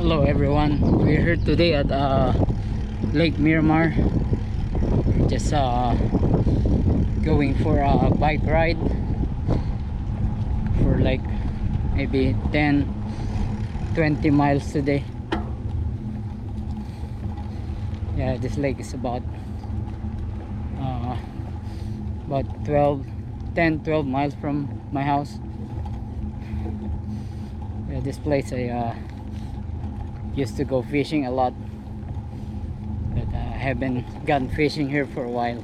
Hello everyone, we're here today at Lake Miramar. We're just going for a bike ride for like maybe 10-20 miles today. Yeah, this lake is about 10-12 miles from my house. Yeah, this place I used to go fishing a lot, but I haven't gone fishing here for a while.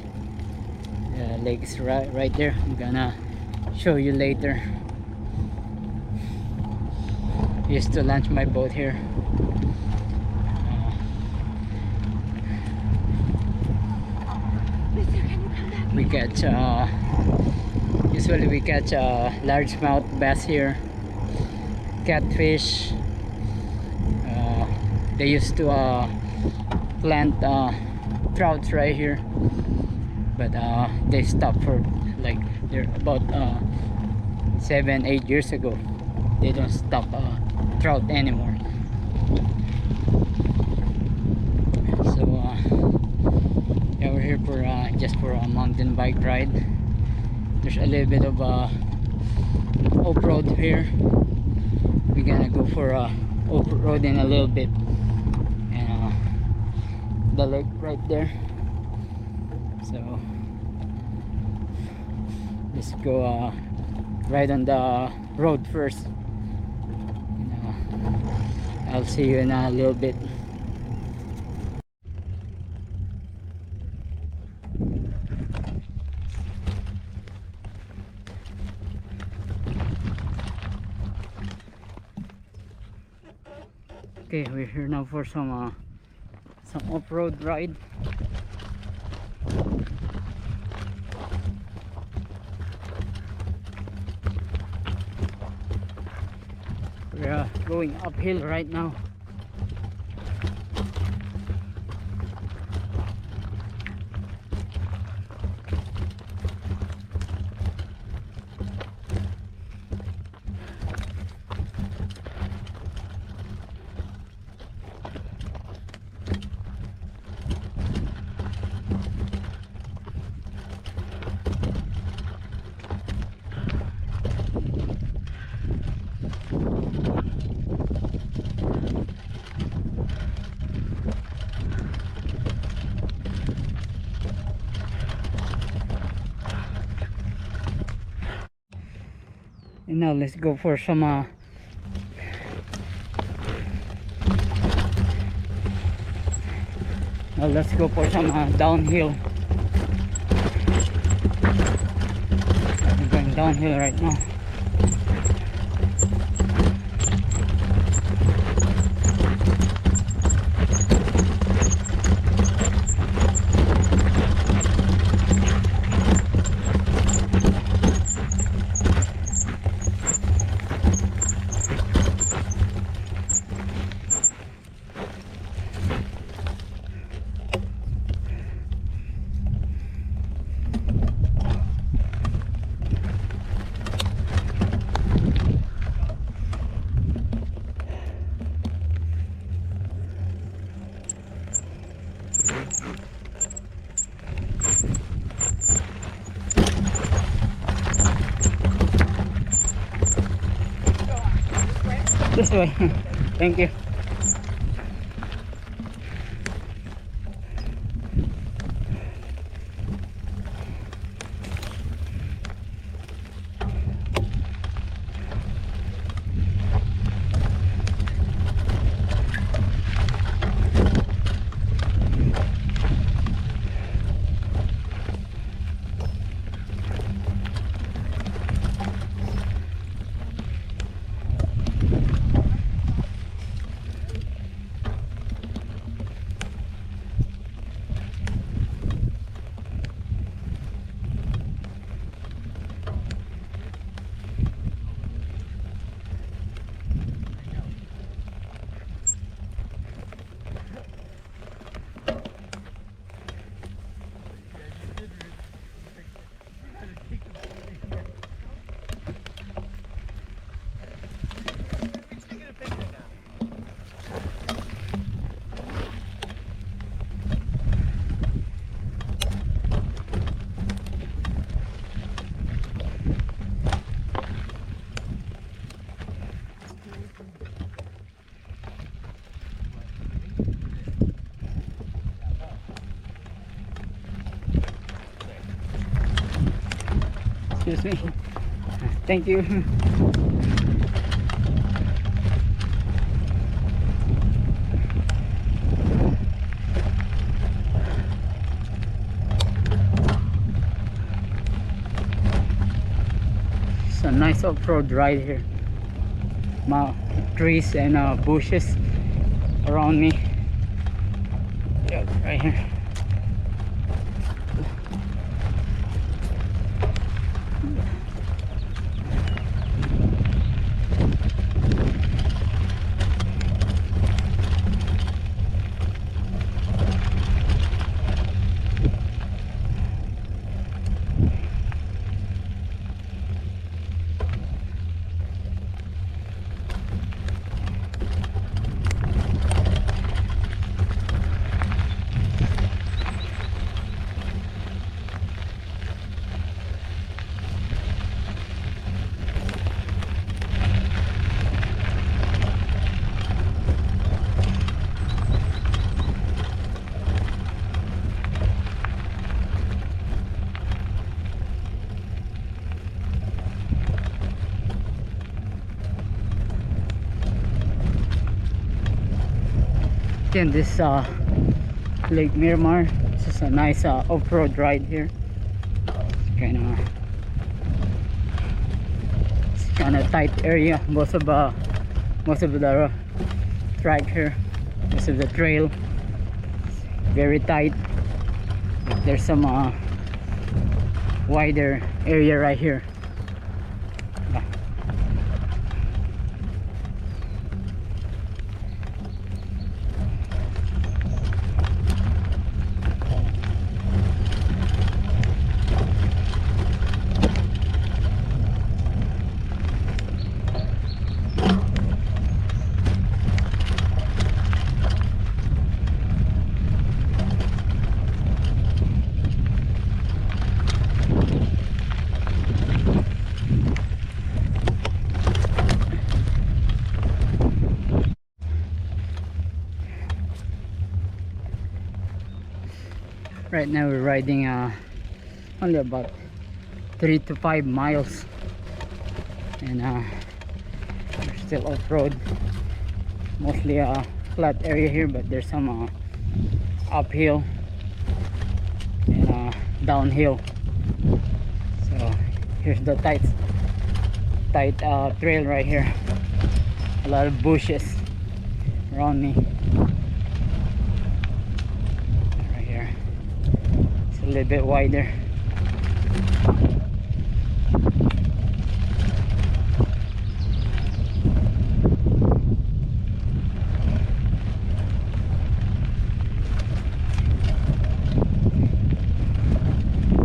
The lake is right there. I'm gonna show you later. Used to launch my boat here. We catch usually we catch largemouth bass here, catfish. They used to plant trouts right here, but they stopped for like they're about 7-8 years ago. They don't stop trout anymore. So yeah, we're here for just for a mountain bike ride. There's a little bit of off-road here. We're gonna go for off-road in a little bit. The lake right there, so let's go right on the road first. I'll see you in a little bit. Okay, we're here now for some off-road ride. We're going uphill right now. And now let's go for some now let's go for some downhill. I'm going downhill right now. This way. Thank you. Excuse me. Thank you. It's a nice off-road ride here. Trees and bushes around me. Yeah, right here. Again, this Lake Miramar. This is a nice off-road ride here. It's kind of tight area. Most of the track here, most of the trail, it's very tight. But there's some wider area right here. Right now we're riding only about 3 to 5 miles, and we're still off-road. Mostly a flat area here, but there's some uphill and downhill. So here's the tight trail right here. A lot of bushes around me. A little bit wider.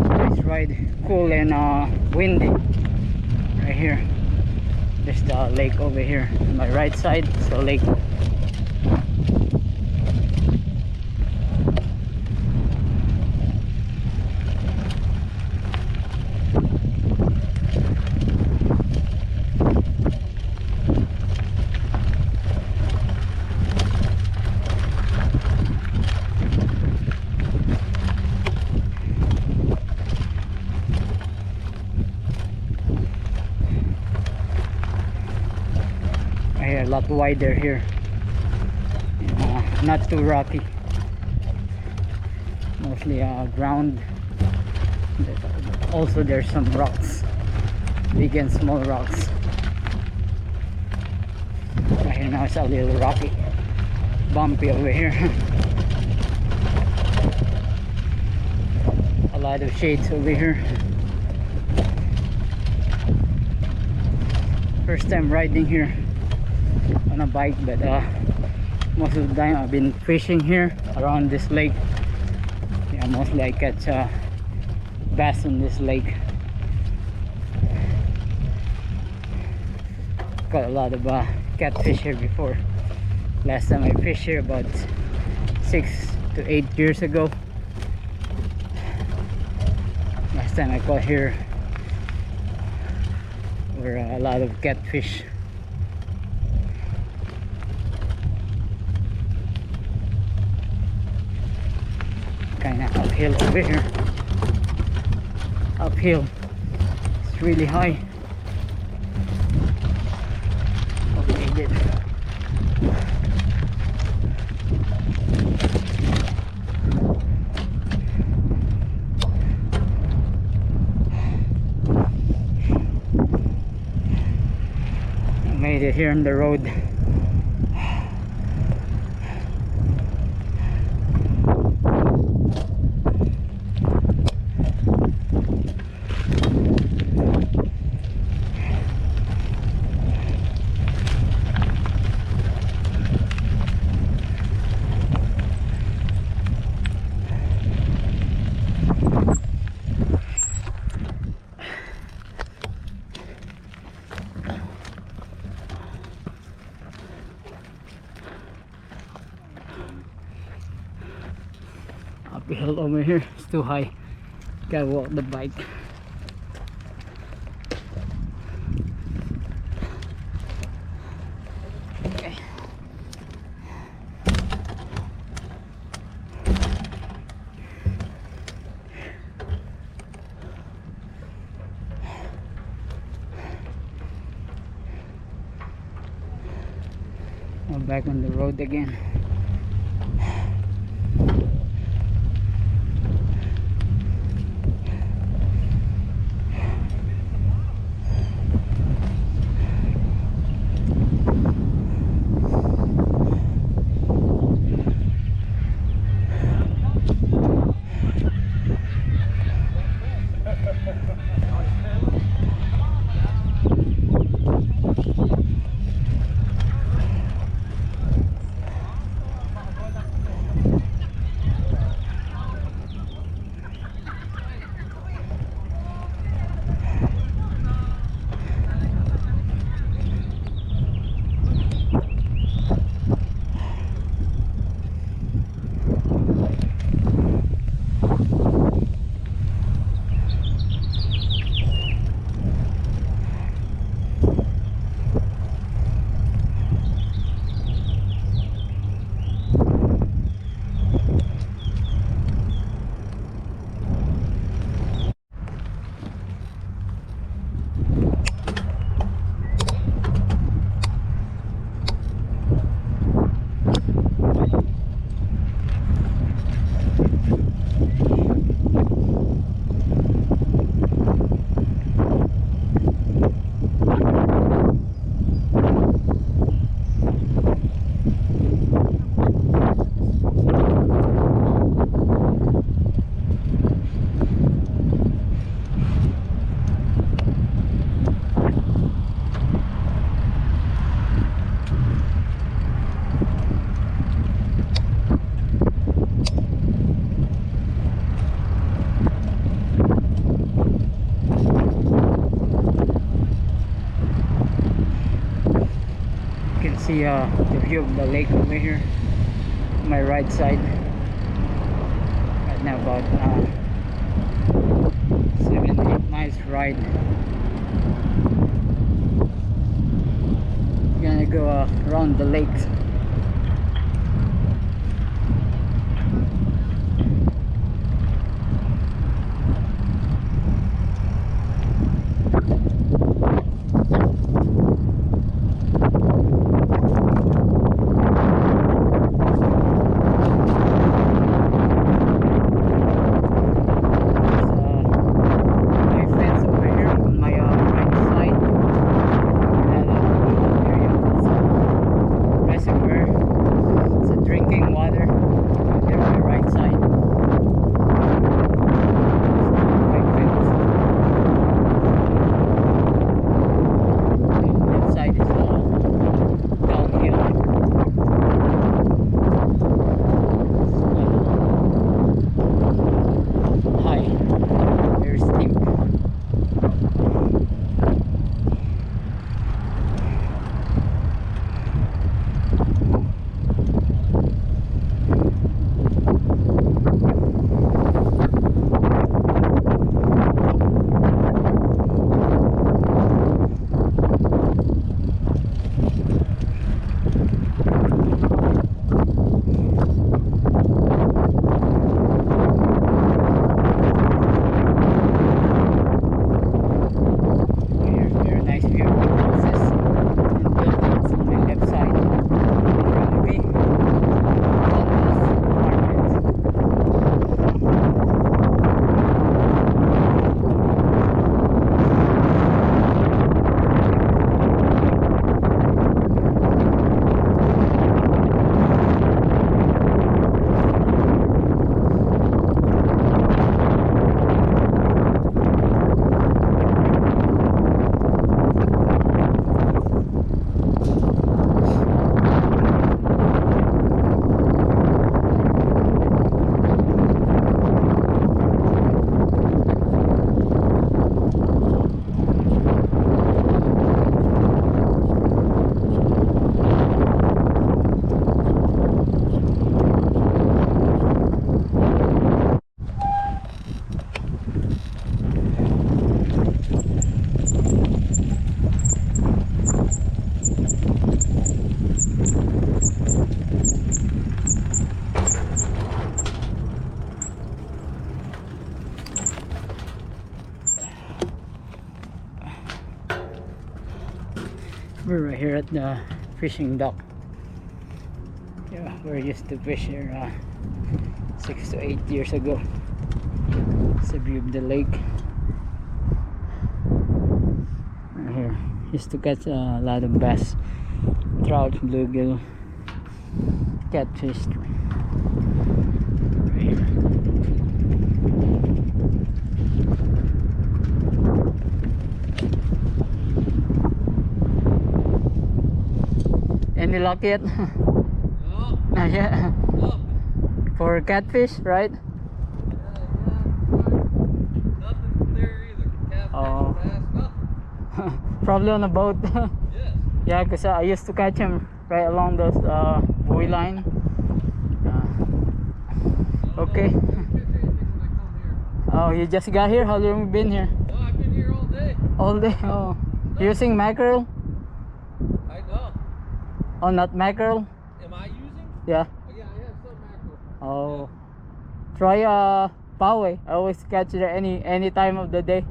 Nice ride, cool and windy. Right here, there's the lake over here on my right side. So lake. A lot wider here, not too rocky, mostly ground. Also there's some rocks, big and small rocks. Right here now it's a little rocky, bumpy over here. A lot of shades over here. First time riding here on a bike, but most of the time I've been fishing here around this lake. Yeah, mostly I catch bass on this lake. Caught a lot of catfish here before. Last time I fished here about 6 to 8 years ago. Last time I caught here were a lot of catfish. Kind of uphill over here. Uphill. It's It's really high. Okay, good. I made it here on the road. Uphill over here, it's too high. Gotta walk the bike. Okay. I'm back on the road again. See the view of the lake over here on my right side. Right now about 7-8 miles ride. Gonna go around the lake. Reservoir at the fishing dock. Yeah, we're used to fish here 6 to 8 years ago. It's a view of the lake. Right here, used to catch a lot of bass, trout, bluegill, catfish. Right here. Any luck yet? No. Not yet. No. For catfish, right? Yeah. Nothing there either. Catfish, Oh. bass, nothing. Probably on a boat. Yes. Yeah, because I used to catch him right along those buoy line. Okay. I don't catch anything when I come here. Oh, you just got here? How long have you been here? No, I've been here all day. All day? Oh. Using mackerel? I know. Oh, not mackerel? Am I using? Yeah. Oh, yeah, I have some mackerel. Oh. Try Poway. I always catch it any time of the day.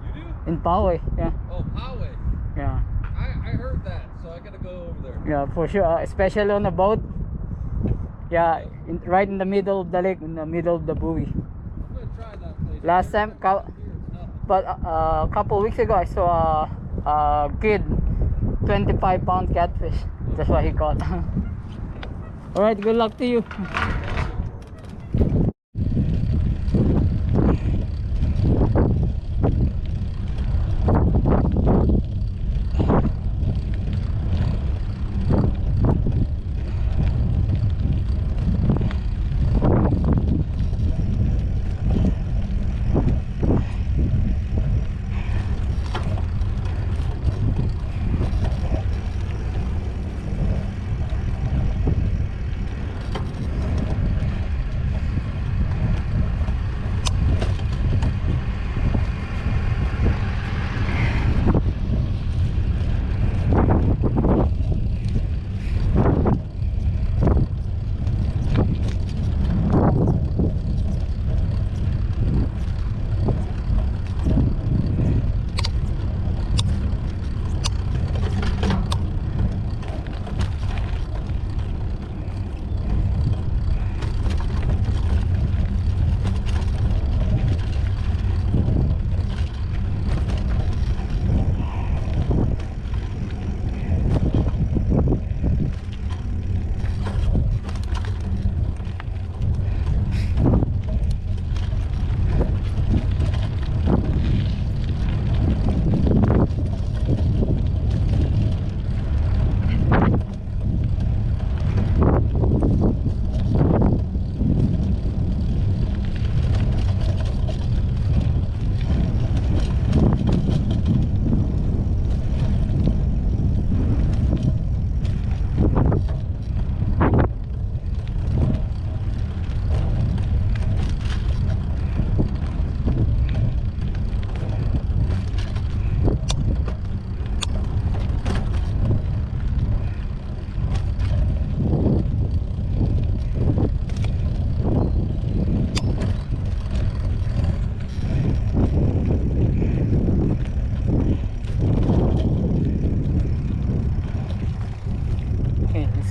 You do? In Poway, yeah. Oh, Poway. Yeah. I heard that, so I gotta go over there. Yeah, for sure. Especially on a boat. Yeah, right in the middle of the lake, in the middle of the buoy. I'm gonna try that place. Last time, but a couple weeks ago, I saw a kid, 25-pound catfish. That's what he caught. All right, good luck to you.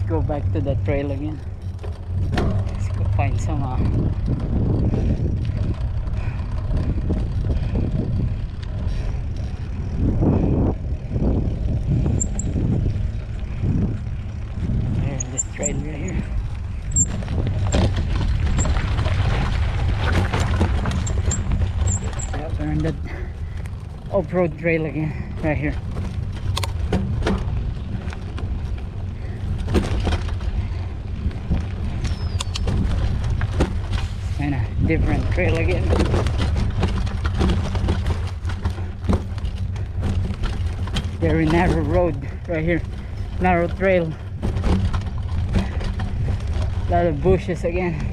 Go back to the trail again. Let's go find some here, this trail right here. Yeah, we're on that off-road trail again, right here. And a different trail again. Very narrow road right here, narrow trail, a lot of bushes again.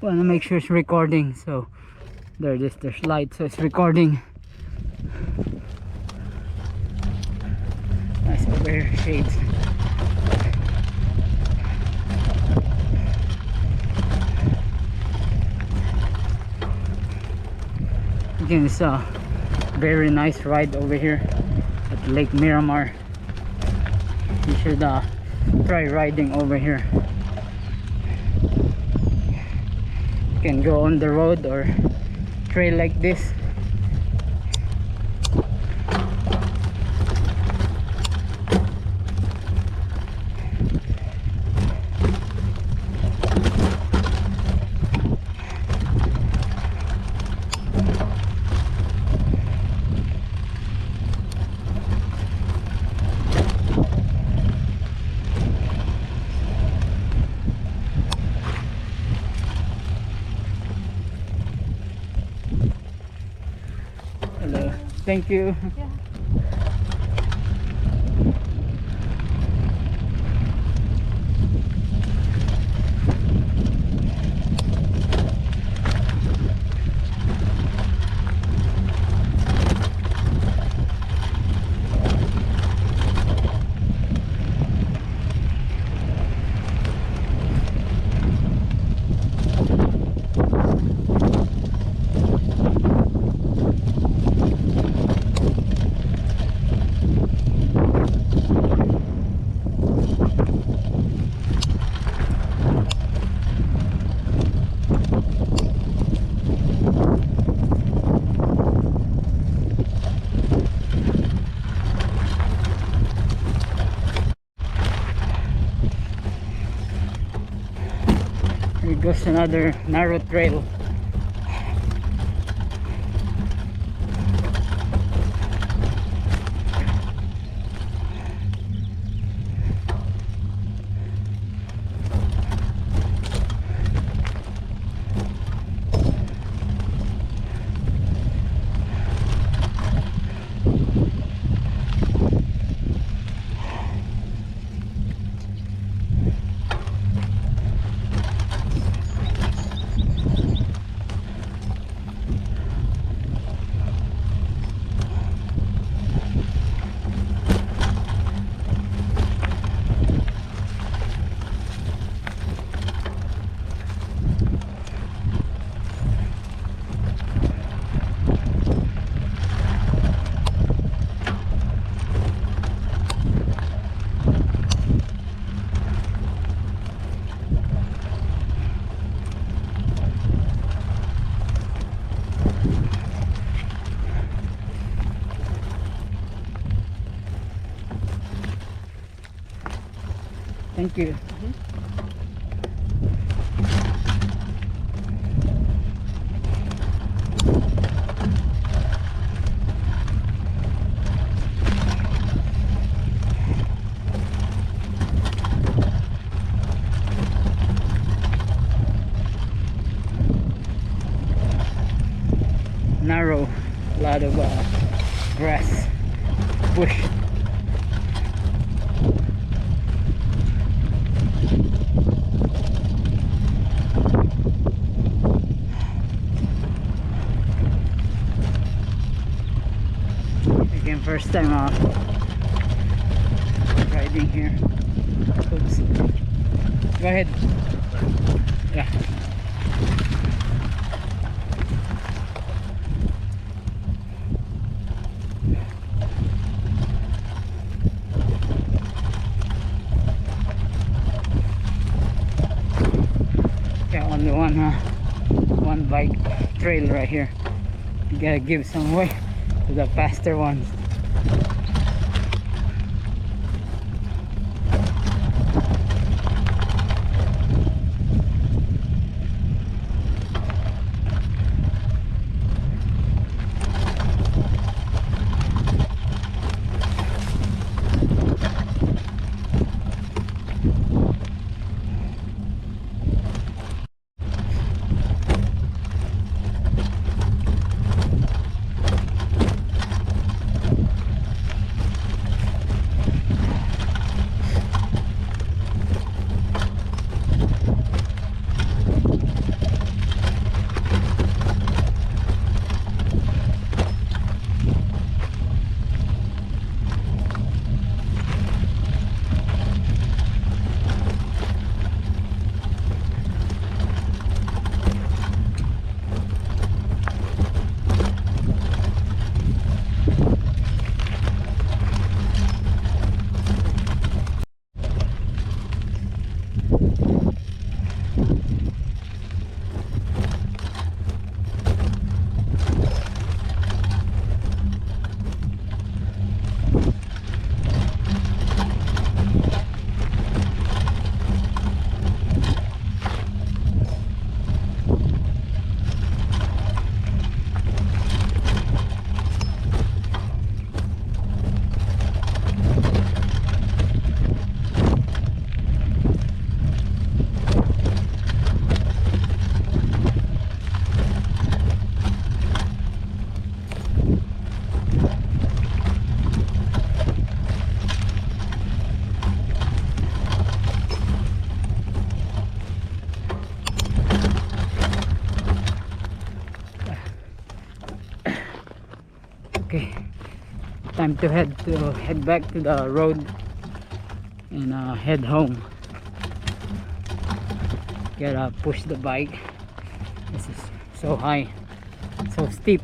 want to make sure it's recording. So there's light, so it's recording. Nice over here, shades. Again, it's a very nice ride over here at Lake Miramar. You should try riding over here. You can go on the road or trail like this. Hello. Thank you. Yeah. Here goes another narrow trail. Thank you. Narrow, a lot of grass, bush. Again, first time riding here. Oops. Go ahead. Yeah. Yeah, only one bike trail right here. You gotta give some way to the faster ones. time to head back to the road and head home. Gotta push the bike. This is so high, so steep.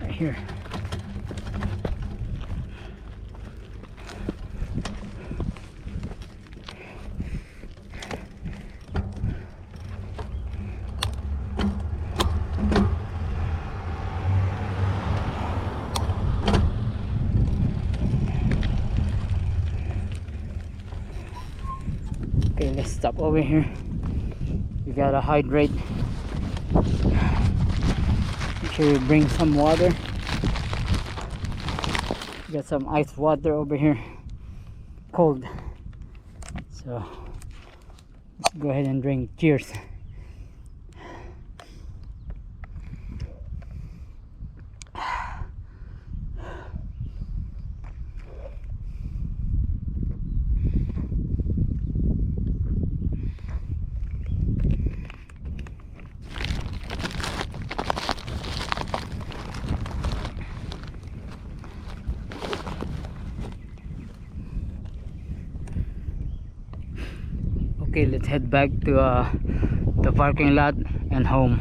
Right here. Okay, let's stop over here. We gotta hydrate. Make sure you bring some water. Got some ice water over here. Cold. So let's go ahead and drink. Cheers. Okay, let's head back to the parking lot and home.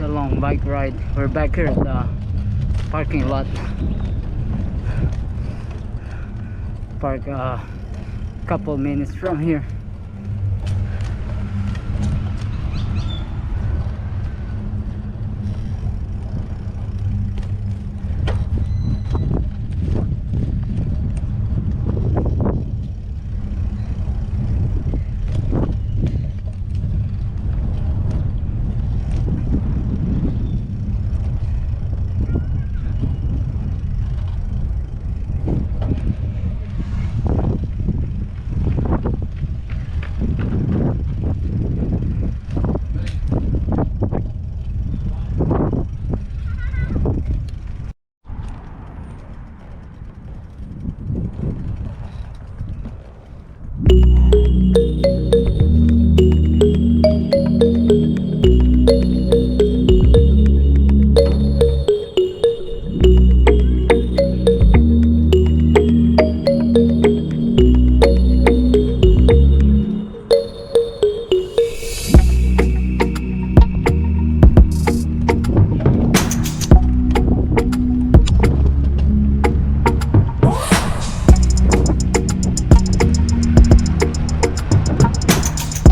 a long bike ride. We're back here at the parking lot. Park a couple minutes from here.